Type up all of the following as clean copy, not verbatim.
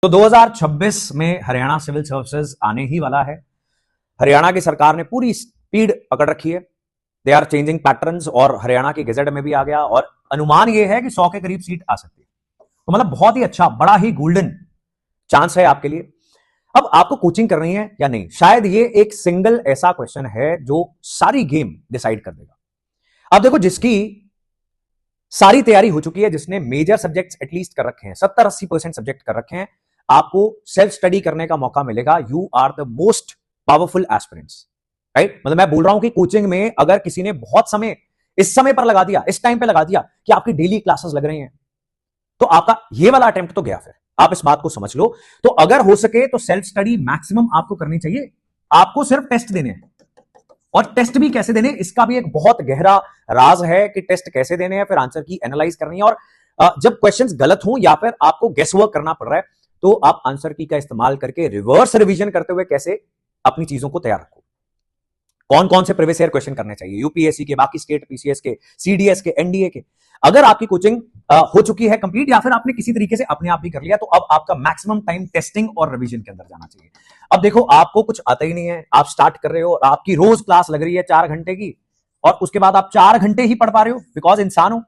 तो 2026 में Haryana civil services आने ही वाला है। हरियाणा की सरकार ने पूरी स्पीड पकड़ रखी है। दे आर चेंजिंग पैटर्न्स और हरियाणा की गजेट में भी आ गया और अनुमान यह है कि 100 के करीब सीट आ सकती है। तो मतलब बहुत ही अच्छा, बड़ा ही गोल्डन चांस है आपके लिए। अब आपको कोचिंग करनी है या नहीं, शायद ये एक सिंगल ऐसा क्वेश्चन है जो सारी गेम डिसाइड कर देगा। अब देखो, जिसकी सारी तैयारी हो चुकी है, जिसने मेजर सब्जेक्ट्स एटलीस्ट कर रखे हैं, 70-80% सब्जेक्ट कर रखे हैं, आपको सेल्फ स्टडी करने का मौका मिलेगा। You are the most powerful aspirants, right. मतलब मैं बोल रहा हूं कि कोचिंग में अगर किसी ने बहुत समय इस समय पर लगा दिया, इस टाइम पे लगा दिया कि आपकी डेली क्लासेस लग रही हैं, तो आपका ये वाला अटेम्प्ट तो गया। फिर आप इस बात को समझ लो। तो अगर हो सके तो सेल्फ स्टडी मैक्सिमम आपको करनी चाहिए। आपको सिर्फ टेस्ट देने हैं, और टेस्ट भी कैसे देने, इसका भी एक बहुत गहरा राज है कि टेस्ट कैसे देने हैं, फिर आंसर की एनालाइज करनी है। और जब क्वेश्चंस गलत हो या फिर आपको गेस वर्क करना पड़ रहा है, तो आप आंसर की का इस्तेमाल करके रिवर्स रिवीजन करते हुए कैसे अपनी चीजों को तैयार रखो। कौन कौन से प्रीवियस ईयर क्वेश्चन करने चाहिए, यूपीएससी के, बाकी स्टेट पीसीएस के, सीडीएस के, एनडीए के। अगर आपकी कोचिंग हो चुकी है कंप्लीट, या फिर आपने किसी तरीके से अपने आप भी कर लिया, तो अब आपका मैक्सिमम टाइम टेस्टिंग और रिवीजन के अंदर जाना चाहिए। अब देखो, आपको कुछ आता ही नहीं है, आप स्टार्ट कर रहे हो, आपकी रोज क्लास लग रही है 4 घंटे की, और उसके बाद आप 4 घंटे ही पढ़ पा रहे हो, बिकॉज इंसान हो,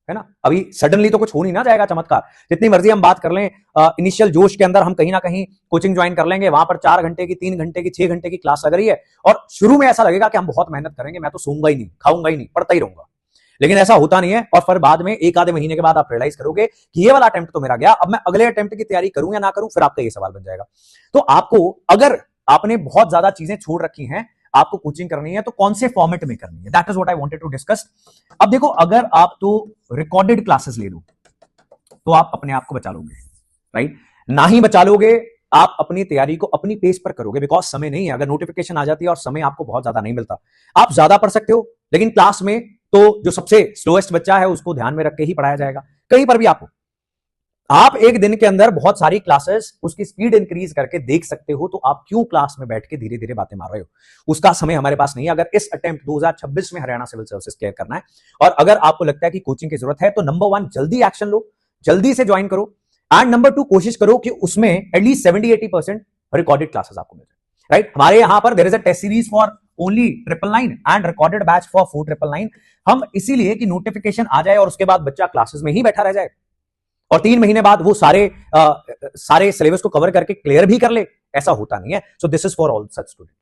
है ना। अभी सडनली तो कुछ हो नहीं ना जाएगा चमत्कार। जितनी मर्जी हम बात कर लें, इनिशियल जोश के अंदर हम कहीं ना कहीं कोचिंग ज्वाइन कर लेंगे, वहां पर 4 घंटे की, 3 घंटे की, 6 घंटे की क्लास लग रही है, और शुरू में ऐसा लगेगा कि हम बहुत मेहनत करेंगे, मैं तो सोऊंगा ही नहीं, खाऊंगा ही नहीं, पढ़ता ही रहूंगा। लेकिन ऐसा होता नहीं है, और फिर बाद में 1 आधे महीने के बाद आप रियलाइज करोगे कि ये वाला अटेम्प्ट तो मेरा गया, अब मैं अगले अटेम्प्ट की तैयारी करूं या ना करूं, फिर आपका ये सवाल बन जाएगा। तो आपको, अगर आपने बहुत ज्यादा चीजें छोड़ रखी हैं, आपको कोचिंग करनी है, तो कौन से फॉर्मेट में करनी है, that is what I wanted to discuss. अब देखो, अगर आप तो रिकॉर्डेड क्लासेस ले लो, तो आप अपने आप को बचा लोगे, राइट। ना ही बचा लोगे, आप अपनी तैयारी को अपनी पेस पर करोगे, बिकॉज समय नहीं है। अगर नोटिफिकेशन आ जाती है और समय आपको बहुत ज्यादा नहीं मिलता, आप ज्यादा पढ़ सकते हो, लेकिन क्लास में तो जो सबसे स्लोएस्ट बच्चा है उसको ध्यान में रख के ही पढ़ाया जाएगा। कहीं पर भी आप एक दिन के अंदर बहुत सारी क्लासेस, उसकी स्पीड इंक्रीज करके देख सकते हो, तो आप क्यों क्लास में बैठ के धीरे धीरे बातें मार रहे हो? उसका समय हमारे पास नहीं है। अगर इस अटेम्प्ट 2026 में हरियाणा सिविल सर्विसेज क्लियर करना है, और अगर आपको लगता है कि कोचिंग की जरूरत है, तो नंबर 1, जल्दी एक्शन लो, जल्दी से ज्वाइन करो। एंड नंबर 2, कोशिश करो कि उसमें एटलीस्ट 70-80% रिकॉर्डेड क्लासेस आपको मिल जाए, राइट। हमारे यहां पर there is a test series for only 999 and recorded batch for 4999। हम इसीलिए कि नोटिफिकेशन आ जाए और उसके बाद बच्चा क्लासेस में ही बैठा रह जाए, और 3 महीने बाद वो सारे सिलेबस को कवर करके क्लियर भी कर ले, ऐसा होता नहीं है। So this is for all such student.